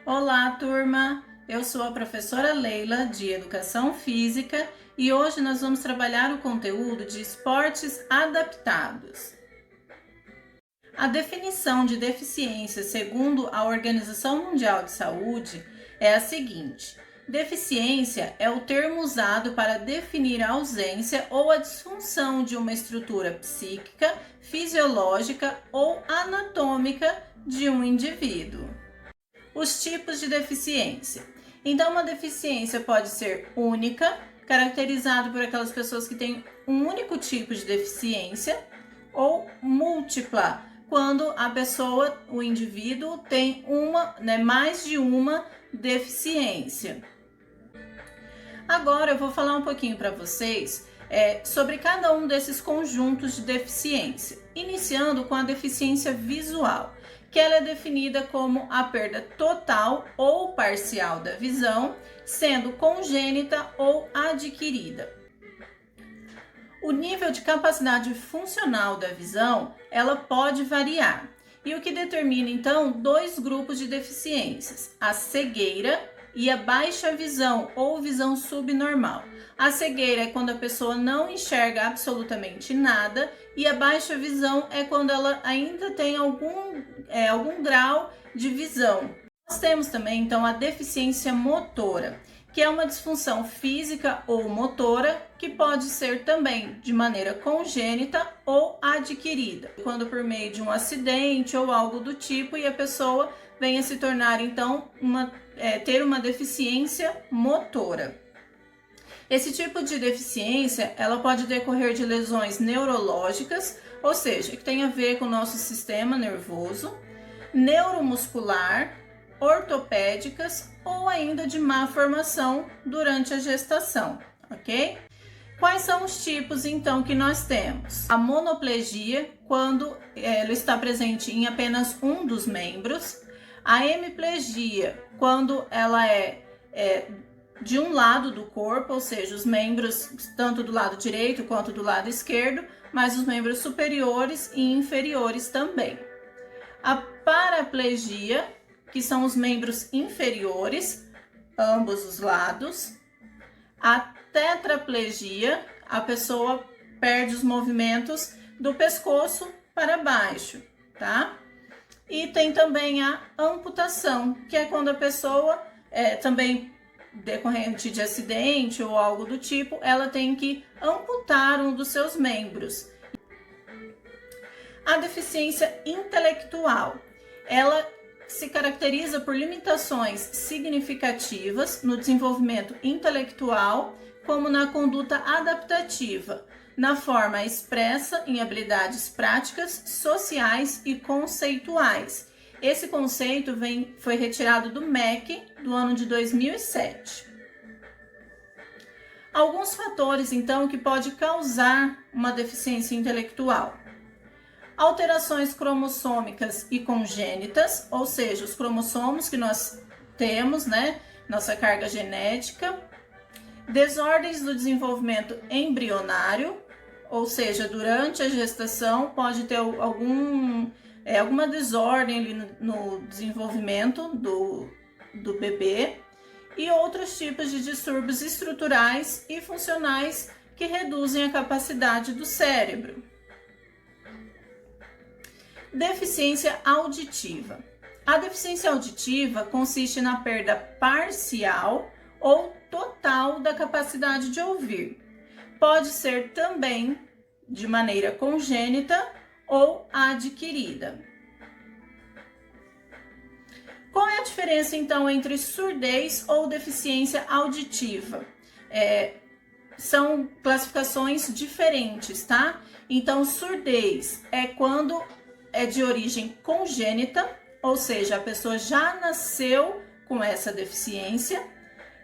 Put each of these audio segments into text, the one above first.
Olá, turma! Eu sou a professora Leila, de Educação Física, e hoje nós vamos trabalhar o conteúdo de esportes adaptados. A definição de deficiência, segundo a Organização Mundial de Saúde, é a seguinte: deficiência é o termo usado para definir a ausência ou a disfunção de uma estrutura psíquica, fisiológica ou anatômica de um indivíduo. Os tipos de deficiência. Então, uma deficiência pode ser única, caracterizado por aquelas pessoas que têm um único tipo de deficiência, ou múltipla, quando a pessoa, o indivíduo, tem mais de uma deficiência. Agora eu vou falar um pouquinho para vocês sobre cada um desses conjuntos de deficiência, iniciando com a deficiência visual, que ela é definida como a perda total ou parcial da visão, sendo congênita ou adquirida. O nível de capacidade funcional da visão, ela pode variar. E o que determina, então, dois grupos de deficiências, a cegueira e a baixa visão ou visão subnormal. A cegueira é quando a pessoa não enxerga absolutamente nada e a baixa visão é quando ela ainda tem algum grau de visão. Nós temos também, então, a deficiência motora, que é uma disfunção física ou motora que pode ser também de maneira congênita ou adquirida, quando por meio de um acidente ou algo do tipo e a pessoa venha se tornar então ter uma deficiência motora. Esse tipo de deficiência ela pode decorrer de lesões neurológicas, ou seja, que tem a ver com o nosso sistema nervoso, neuromuscular, ortopédicas ou ainda de má formação durante a gestação, ok? Quais são os tipos então que nós temos? A monoplegia, quando ela está presente em apenas um dos membros. A hemiplegia, quando ela é de um lado do corpo, ou seja, os membros tanto do lado direito quanto do lado esquerdo, mas os membros superiores e inferiores também. A paraplegia, que são os membros inferiores, ambos os lados. A tetraplegia, a pessoa perde os movimentos do pescoço para baixo, tá? E tem também a amputação, que é quando a pessoa, também decorrente de acidente ou algo do tipo, ela tem que amputar um dos seus membros. A deficiência intelectual, ela se caracteriza por limitações significativas no desenvolvimento intelectual, como na conduta adaptativa, na forma expressa em habilidades práticas, sociais e conceituais. Esse conceito foi retirado do MEC do ano de 2007. Alguns fatores, então, que pode causar uma deficiência intelectual. Alterações cromossômicas e congênitas, ou seja, os cromossomos que nós temos, nossa carga genética. Desordens do desenvolvimento embrionário, ou seja, durante a gestação pode ter alguma desordem ali no desenvolvimento do bebê. E outros tipos de distúrbios estruturais e funcionais que reduzem a capacidade do cérebro. Deficiência auditiva. A deficiência auditiva consiste na perda parcial ou total da capacidade de ouvir. Pode ser também de maneira congênita ou adquirida. Qual é a diferença então entre surdez ou deficiência auditiva? São classificações diferentes, tá? Então, surdez é quando é de origem congênita, ou seja, a pessoa já nasceu com essa deficiência,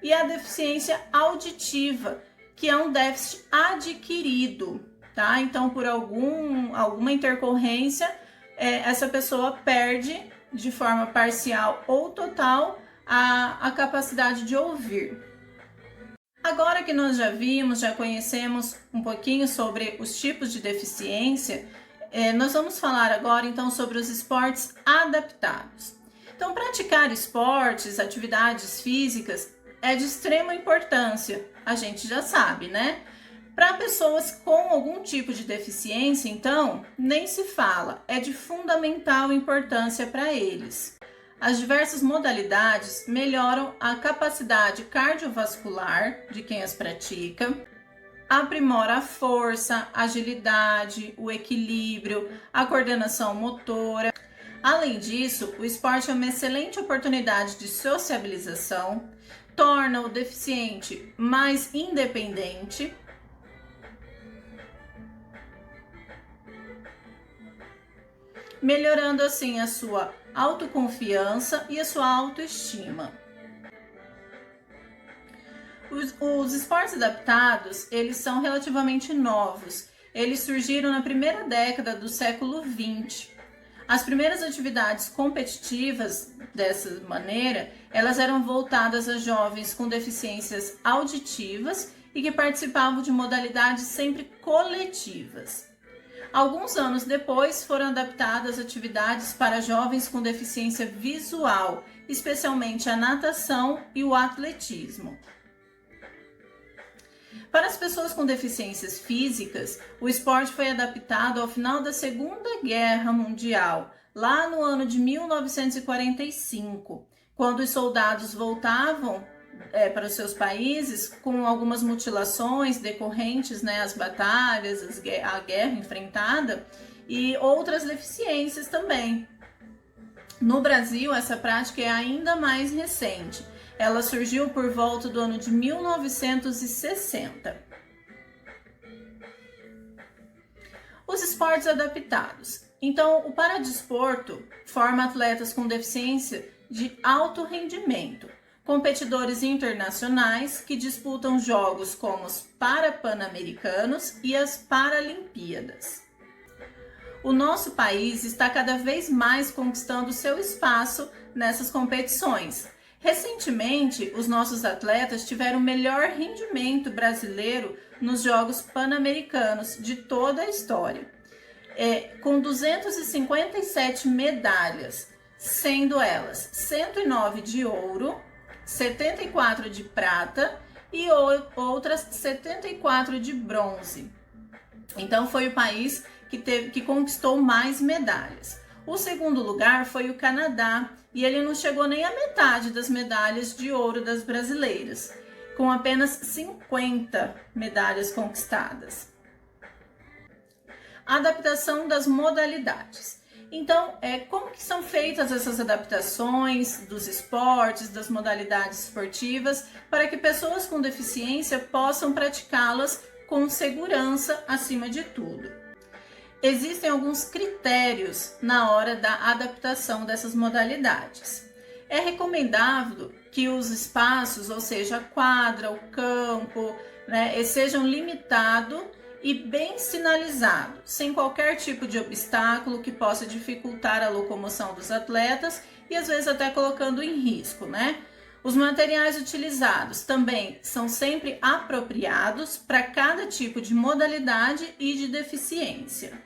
e a deficiência auditiva, que é um déficit adquirido, tá? Então, por alguma intercorrência, essa pessoa perde de forma parcial ou total a capacidade de ouvir. Agora que nós já conhecemos um pouquinho sobre os tipos de deficiência, nós vamos falar agora então sobre os esportes adaptados. Então, praticar esportes, atividades físicas é de extrema importância, a gente já sabe, né? Para pessoas com algum tipo de deficiência, então, nem se fala, é de fundamental importância para eles. As diversas modalidades melhoram a capacidade cardiovascular de quem as pratica, aprimora a força, a agilidade, o equilíbrio, a coordenação motora. Além disso, o esporte é uma excelente oportunidade de sociabilização, torna o deficiente mais independente, melhorando assim a sua autoconfiança e a sua autoestima. Os esportes adaptados, eles são relativamente novos. Eles surgiram na primeira década do século XX. As primeiras atividades competitivas dessa maneira, elas eram voltadas a jovens com deficiências auditivas e que participavam de modalidades sempre coletivas. Alguns anos depois foram adaptadas atividades para jovens com deficiência visual, especialmente a natação e o atletismo. Para as pessoas com deficiências físicas, o esporte foi adaptado ao final da Segunda Guerra Mundial, lá no ano de 1945, quando os soldados voltavam para os seus países com algumas mutilações decorrentes, né, às batalhas, a guerra enfrentada e outras deficiências também. No Brasil, essa prática é ainda mais recente. Ela surgiu por volta do ano de 1960. Os esportes adaptados. Então, o paradesporto forma atletas com deficiência de alto rendimento, competidores internacionais que disputam jogos como os Parapan-Americanos e as Paralimpíadas. O nosso país está cada vez mais conquistando seu espaço nessas competições. Recentemente, os nossos atletas tiveram o melhor rendimento brasileiro nos Jogos Pan-Americanos de toda a história, com 257 medalhas, sendo elas 109 de ouro, 74 de prata e outras 74 de bronze. Então foi o país que conquistou mais medalhas. O segundo lugar foi o Canadá e ele não chegou nem à metade das medalhas de ouro das brasileiras, com apenas 50 medalhas conquistadas. Adaptação das modalidades. Então, como que são feitas essas adaptações dos esportes, das modalidades esportivas, para que pessoas com deficiência possam praticá-las com segurança acima de tudo? Existem alguns critérios na hora da adaptação dessas modalidades. É recomendável que os espaços, ou seja, a quadra, o campo, né, sejam limitados e bem sinalizados, sem qualquer tipo de obstáculo que possa dificultar a locomoção dos atletas e às vezes até colocando em risco, né? Os materiais utilizados também são sempre apropriados para cada tipo de modalidade e de deficiência.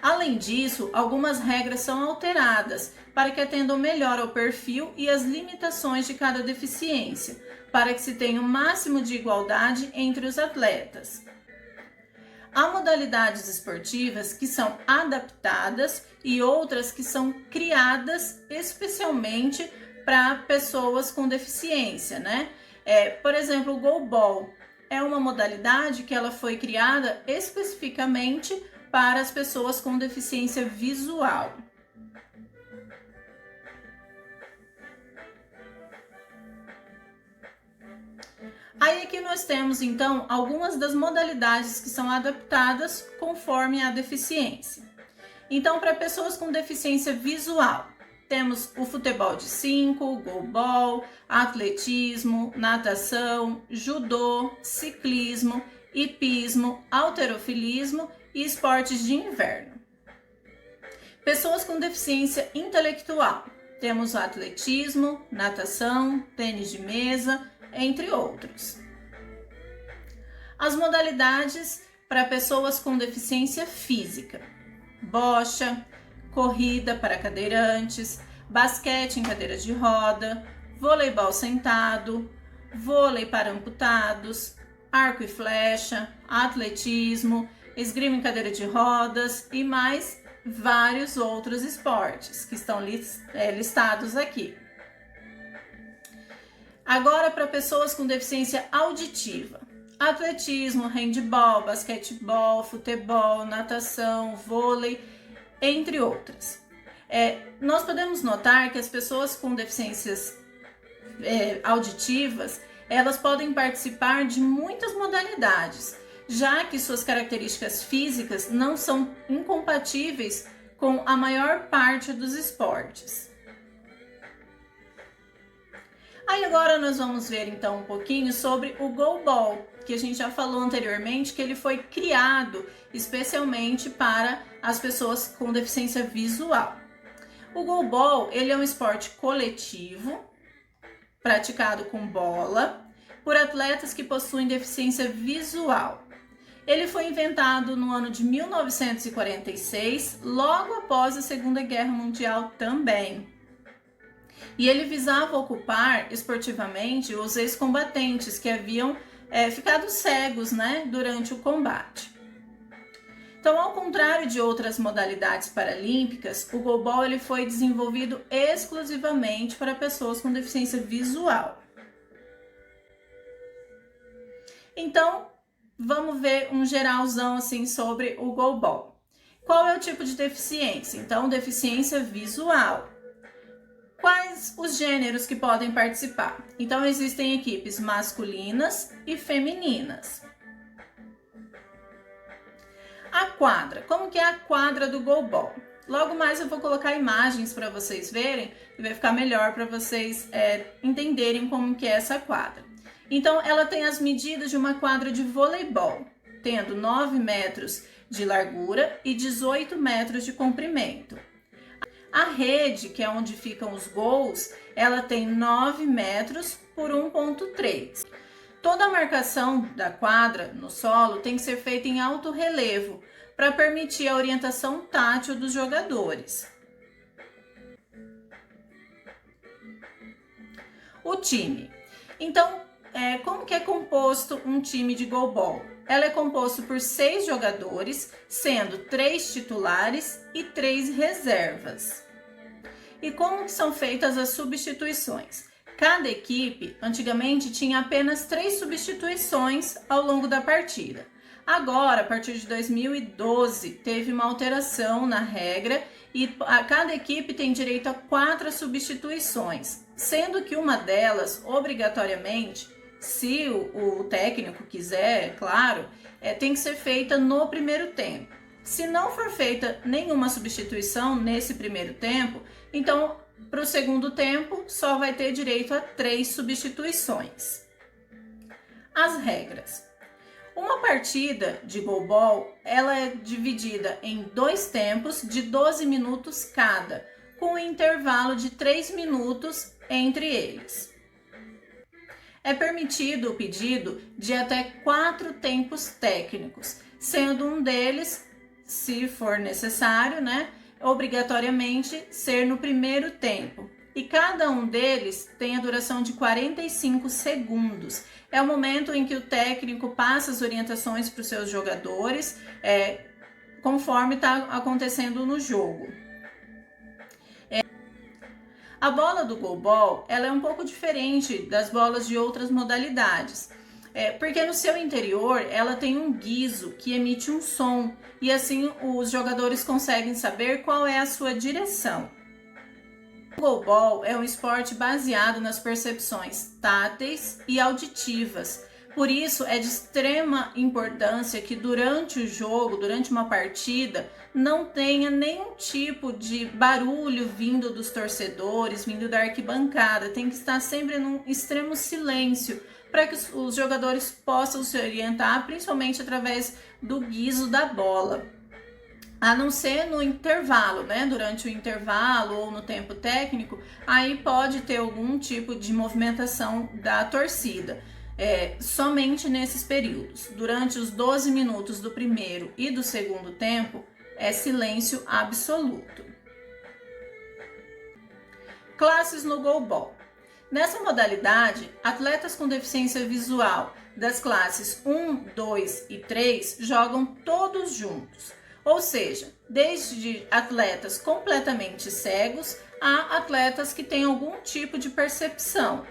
Além disso, algumas regras são alteradas para que atendam melhor ao perfil e às limitações de cada deficiência, para que se tenha o máximo de igualdade entre os atletas. Há modalidades esportivas que são adaptadas e outras que são criadas especialmente para pessoas com deficiência, né? Por exemplo, o goalball é uma modalidade que ela foi criada especificamente para as pessoas com deficiência visual. Aí aqui nós temos então algumas das modalidades que são adaptadas conforme a deficiência. Então, para pessoas com deficiência visual, temos o futebol de 5, o goalball, atletismo, natação, judô, ciclismo, hipismo, halterofilismo e esportes de inverno. Pessoas com deficiência intelectual, temos o atletismo, natação, tênis de mesa, entre outros. As modalidades para pessoas com deficiência física: bocha, corrida para cadeirantes, basquete em cadeira de roda, voleibol sentado, vôlei para amputados, arco e flecha, atletismo, esgrima em cadeira de rodas e mais vários outros esportes que estão listados aqui. Agora, para pessoas com deficiência auditiva: atletismo, handebol, basquetebol, futebol, natação, vôlei, entre outras. Nós podemos notar que as pessoas com deficiências auditivas, elas podem participar de muitas modalidades, já que suas características físicas não são incompatíveis com a maior parte dos esportes. Aí agora nós vamos ver então um pouquinho sobre o goalball, que a gente já falou anteriormente que ele foi criado especialmente para as pessoas com deficiência visual. O goalball, ele é um esporte coletivo, praticado com bola, por atletas que possuem deficiência visual. Ele foi inventado no ano de 1946, logo após a Segunda Guerra Mundial também. E ele visava ocupar esportivamente os ex-combatentes que haviam ficado cegos, durante o combate. Então, ao contrário de outras modalidades paralímpicas, o goalball ele foi desenvolvido exclusivamente para pessoas com deficiência visual. Então, vamos ver um geralzão assim sobre o goalball. Qual é o tipo de deficiência? Então, deficiência visual. Quais os gêneros que podem participar? Então, existem equipes masculinas e femininas. A quadra. Como que é a quadra do goalball? Logo mais eu vou colocar imagens para vocês verem e vai ficar melhor para vocês entenderem como que é essa quadra. Então, ela tem as medidas de uma quadra de voleibol, tendo 9 metros de largura e 18 metros de comprimento. A rede, que é onde ficam os gols, ela tem 9 metros por 1,3. Toda a marcação da quadra no solo tem que ser feita em alto relevo para permitir a orientação tátil dos jogadores. O time. Então, como que é composto um time de goalball? Ela é composto por 6 jogadores, sendo 3 titulares e 3 reservas. E como que são feitas as substituições? Cada equipe, antigamente, tinha apenas 3 substituições ao longo da partida. Agora, a partir de 2012, teve uma alteração na regra e cada equipe tem direito a 4 substituições, sendo que uma delas, obrigatoriamente, se o técnico quiser, claro, tem que ser feita no primeiro tempo. Se não for feita nenhuma substituição nesse primeiro tempo, então, para o segundo tempo, só vai ter direito a 3 substituições. As regras. Uma partida de goalball, ela é dividida em 2 tempos de 12 minutos cada, com um intervalo de 3 minutos entre eles. É permitido o pedido de até 4 tempos técnicos, sendo um deles, se for necessário, obrigatoriamente ser no primeiro tempo. E cada um deles tem a duração de 45 segundos. É o momento em que o técnico passa as orientações para os seus jogadores, conforme está acontecendo no jogo. A bola do goalball, ela é um pouco diferente das bolas de outras modalidades. Porque no seu interior ela tem um guiso que emite um som e assim os jogadores conseguem saber qual é a sua direção. O goalball é um esporte baseado nas percepções táteis e auditivas. Por isso é de extrema importância que durante o jogo, durante uma partida, não tenha nenhum tipo de barulho vindo dos torcedores, vindo da arquibancada. Tem que estar sempre num extremo silêncio, para que os jogadores possam se orientar, principalmente através do guiso da bola. A não ser no intervalo, durante o intervalo ou no tempo técnico, aí pode ter algum tipo de movimentação da torcida. Somente nesses períodos. Durante os 12 minutos do primeiro e do segundo tempo, é silêncio absoluto. Classes no goalball. Nessa modalidade, atletas com deficiência visual das classes 1, 2 e 3 jogam todos juntos. Ou seja, desde atletas completamente cegos a atletas que têm algum tipo de percepção.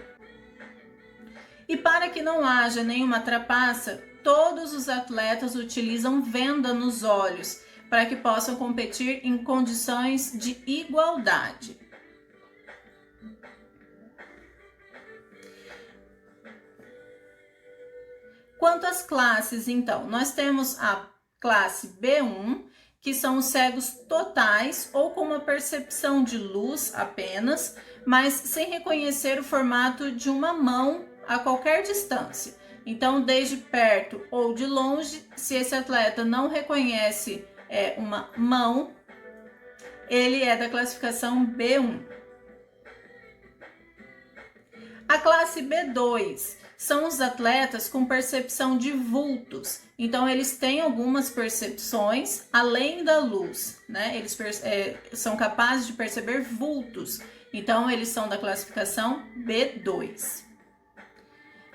E para que não haja nenhuma trapaça, todos os atletas utilizam venda nos olhos para que possam competir em condições de igualdade. Quanto às classes, então, nós temos a classe B1, que são os cegos totais ou com uma percepção de luz apenas, mas sem reconhecer o formato de uma mão a qualquer distância. Então, desde perto ou de longe, se esse atleta não reconhece uma mão, ele é da classificação B1. A classe B2 são os atletas com percepção de vultos. Então, eles têm algumas percepções além da luz, né? Eles são capazes de perceber vultos. Então, eles são da classificação B2.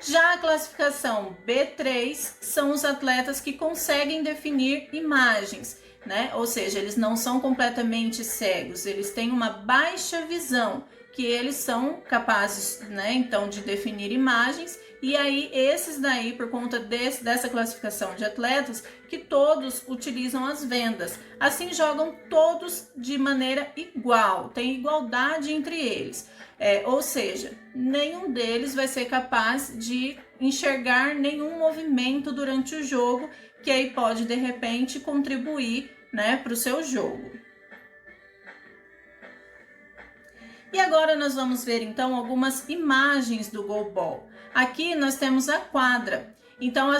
Já a classificação B3 são os atletas que conseguem definir imagens, né? Ou seja, eles não são completamente cegos, eles têm uma baixa visão, que eles são capazes, né, então, de definir imagens. E aí, esses daí, por conta dessa classificação de atletas, que todos utilizam as vendas. Assim, jogam todos de maneira igual, tem igualdade entre eles. Ou seja, nenhum deles vai ser capaz de enxergar nenhum movimento durante o jogo, que aí pode, de repente, contribuir, né, para o seu jogo. E agora nós vamos ver, então, algumas imagens do goalball. Aqui nós temos a quadra. Então,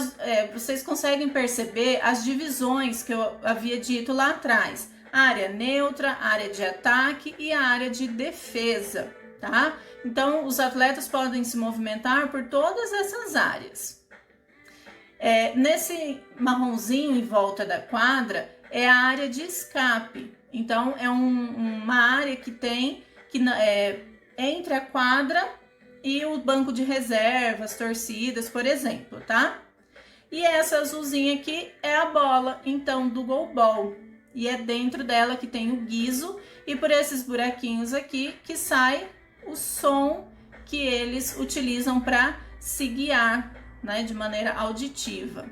vocês conseguem perceber as divisões que eu havia dito lá atrás. Área neutra, área de ataque e a área de defesa, tá? Então, os atletas podem se movimentar por todas essas áreas. Nesse marronzinho em volta da quadra é a área de escape. Então, é uma área que tem entre a quadra e o banco de reservas, torcidas, por exemplo, tá? E essa azulzinha aqui é a bola, então, do goalball. E é dentro dela que tem o guiso e por esses buraquinhos aqui que sai o som que eles utilizam para se guiar, né, de maneira auditiva.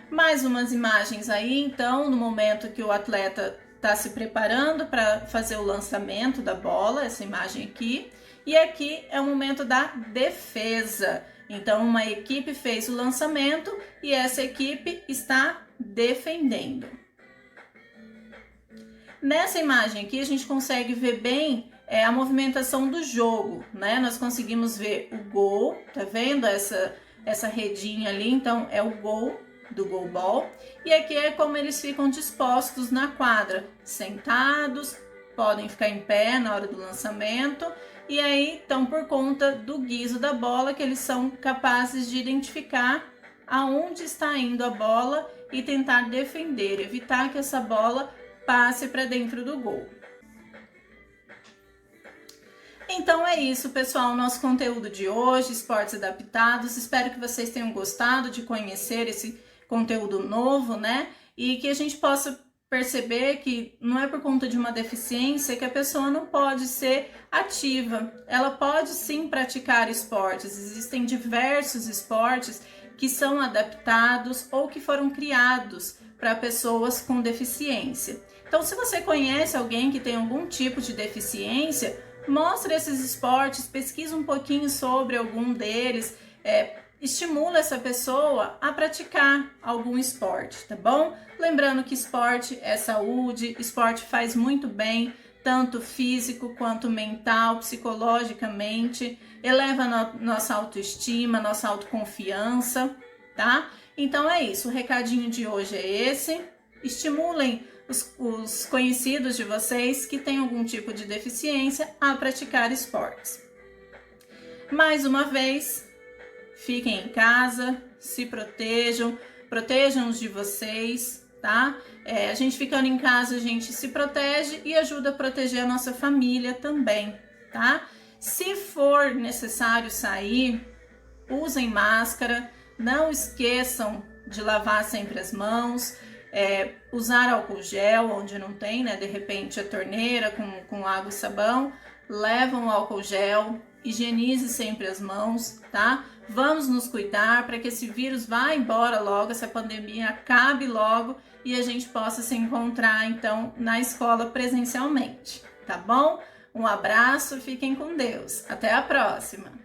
Mais umas imagens aí, então, no momento que o atleta está se preparando para fazer o lançamento da bola, essa imagem aqui. E aqui é o momento da defesa. Então, uma equipe fez o lançamento e essa equipe está defendendo. Nessa imagem aqui, a gente consegue ver bem a movimentação do jogo, né? Nós conseguimos ver o gol, tá vendo essa redinha ali? Então, é o gol do goalball. E aqui é como eles ficam dispostos na quadra, sentados, podem ficar em pé na hora do lançamento. E aí, então, por conta do guiso da bola, que eles são capazes de identificar aonde está indo a bola e tentar defender, evitar que essa bola passe para dentro do gol. Então é isso, pessoal, o nosso conteúdo de hoje, esportes adaptados. Espero que vocês tenham gostado de conhecer esse conteúdo novo, né? E que a gente possa perceber que não é por conta de uma deficiência que a pessoa não pode ser ativa. Ela pode sim praticar esportes. Existem diversos esportes que são adaptados ou que foram criados para pessoas com deficiência. Então, se você conhece alguém que tem algum tipo de deficiência, mostre esses esportes, pesquisa um pouquinho sobre algum deles, estimula essa pessoa a praticar algum esporte, tá bom? Lembrando que esporte é saúde, esporte faz muito bem, tanto físico quanto mental, psicologicamente, eleva nossa autoestima, nossa autoconfiança, tá? Então é isso, o recadinho de hoje é esse. Estimulem os conhecidos de vocês que têm algum tipo de deficiência a praticar esportes. Mais uma vez, fiquem em casa, se protejam, protejam os de vocês, tá? A gente ficando em casa, a gente se protege e ajuda a proteger a nossa família também, tá? Se for necessário sair, usem máscara, não esqueçam de lavar sempre as mãos, usar álcool gel onde não tem, né? De repente a torneira com água e sabão, levam o álcool gel, higienize sempre as mãos, tá? Vamos nos cuidar para que esse vírus vá embora logo, essa pandemia acabe logo e a gente possa se encontrar então na escola presencialmente, tá bom? Um abraço, fiquem com Deus. Até a próxima!